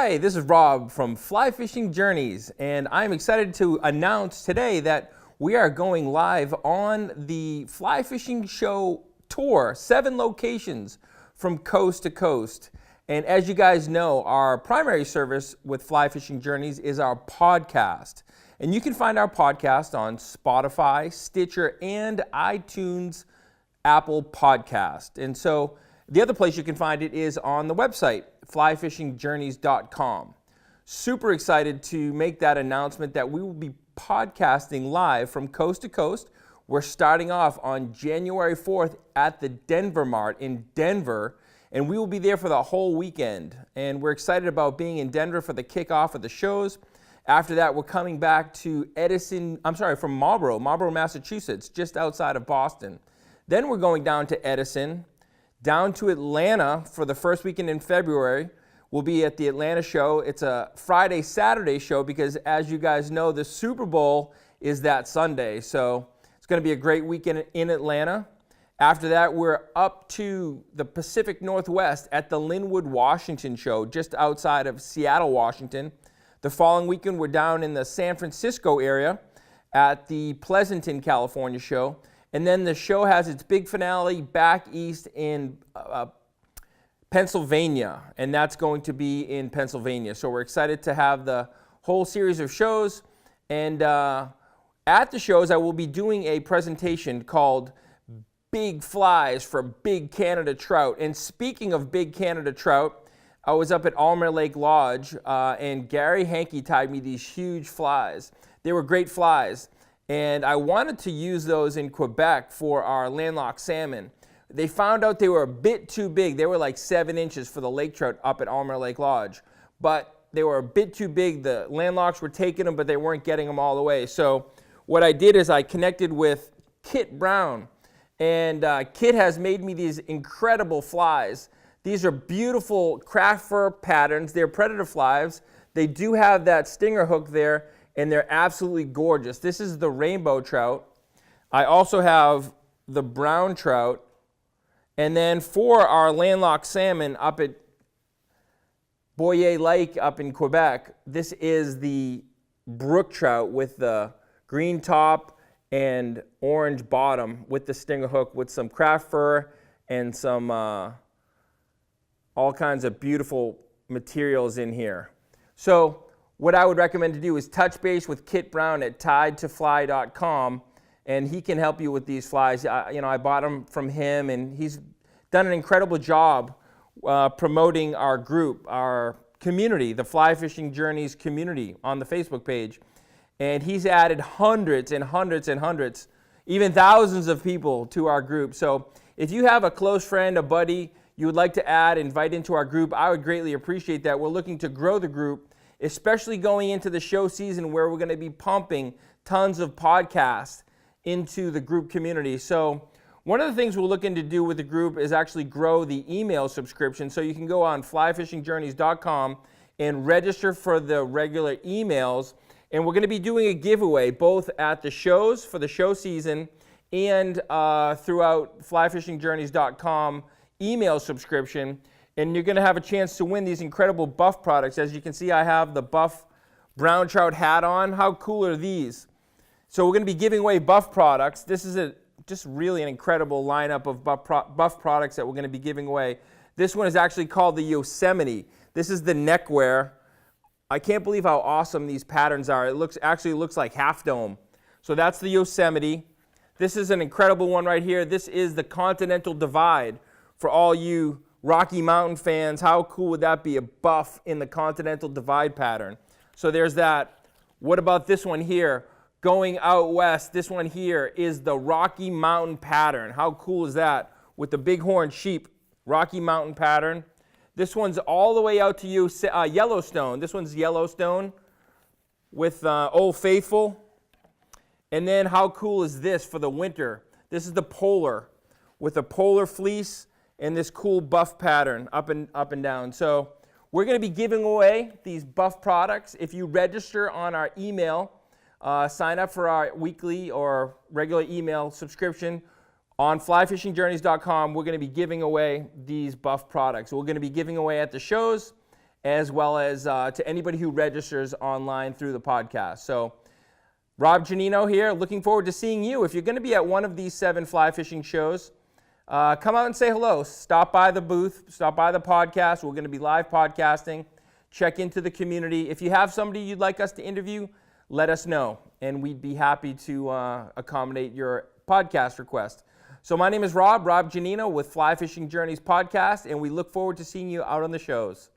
Hi, this is Rob from Fly Fishing Journeys, and I'm excited to announce today that we are going live on the Fly Fishing Show tour, 7 locations from coast to coast. And as you guys know, our primary service with Fly Fishing Journeys is our podcast. And you can find our podcast on Spotify, Stitcher, and iTunes, Apple Podcast. And so the other place you can find it is on the website, flyfishingjourneys.com. Super excited to make that announcement that we will be podcasting live from coast to coast. We're starting off on January 4th at the Denver Mart in Denver, and we will be there for the whole weekend. And we're excited about being in Denver for the kickoff of the shows. After that, we're coming back to from Marlborough, Massachusetts, just outside of Boston. Then we're going down to Edison, down to Atlanta for the first weekend in February. We'll be at the Atlanta show. It's a Friday, Saturday show because, as you guys know, the Super Bowl is that Sunday. So it's going to be a great weekend in Atlanta. After that, we're up to the Pacific Northwest at the Linwood, Washington show, just outside of Seattle, Washington. The following weekend, we're down in the San Francisco area at the Pleasanton, California show. And then the show has its big finale back east in Pennsylvania, and that's going to be in Pennsylvania. So we're excited to have the whole series of shows. And at the shows, I will be doing a presentation called Big Flies for Big Canada Trout. And speaking of Big Canada Trout, I was up at Almer Lake Lodge, and Gary Hankey tied me these huge flies. They were great flies. And I wanted to use those in Quebec for our landlocked salmon. They found out they were a bit too big. They were like 7 inches for the lake trout up at Almer Lake Lodge. But they were a bit too big. The landlocks were taking them, but they weren't getting them all the way. So what I did is I connected with Kit Brown. And Kit has made me these incredible flies. These are beautiful craft fur patterns. They're predator flies. They do have that stinger hook there, and they're absolutely gorgeous. This is the rainbow trout. I also have the brown trout. And then for our landlocked salmon up at Boyer Lake up in Quebec, this is the brook trout with the green top and orange bottom with the stinger hook with some craft fur and some all kinds of beautiful materials in here. So what I would recommend to do is touch base with Kit Brown at tidetofly.com, and he can help you with these flies. I bought them from him, and he's done an incredible job promoting our group, our community, the Fly Fishing Journeys community on the Facebook page. And he's added hundreds and hundreds and hundreds, even thousands of people to our group. So if you have a close friend, a buddy you would like to invite into our group, I would greatly appreciate that. We're looking to grow the group, especially going into the show season where we're going to be pumping tons of podcasts into the group community. So one of the things we're looking to do with the group is actually grow the email subscription. So you can go on flyfishingjourneys.com and register for the regular emails. And we're going to be doing a giveaway both at the shows for the show season and throughout flyfishingjourneys.com email subscription. And you're going to have a chance to win these incredible buff products. As you can see, I have the buff brown trout hat on. How cool are these? So we're going to be giving away buff products. This is just really an incredible lineup of buff products that we're going to be giving away. This one is actually called the Yosemite. This is the neckwear. I can't believe how awesome these patterns are. It actually looks like Half Dome. So that's the Yosemite. This is an incredible one right here. This is the Continental Divide. For all you Rocky Mountain fans, how cool would that be? A buff in the Continental Divide pattern. So there's that. What about this one here? Going out west, this one here is the Rocky Mountain pattern. How cool is that? With the bighorn sheep, Rocky Mountain pattern. This one's all the way out to Yellowstone. This one's Yellowstone with Old Faithful. And then how cool is this for the winter? This is the Polar with a polar fleece and this cool buff pattern up and down. So we're going to be giving away these buff products. If you register on our email, sign up for our weekly or regular email subscription on flyfishingjourneys.com, we're going to be giving away these buff products. We're going to be giving away at the shows as well as to anybody who registers online through the podcast. So Rob Giannino here, looking forward to seeing you. If you're going to be at one of these 7 fly fishing shows, come out and say hello. Stop by the booth, stop by the podcast. We're going to be live podcasting. Check into the community. If you have somebody you'd like us to interview, let us know, and we'd be happy to accommodate your podcast request. So my name is Rob Giannino with Fly Fishing Journeys Podcast, and we look forward to seeing you out on the shows.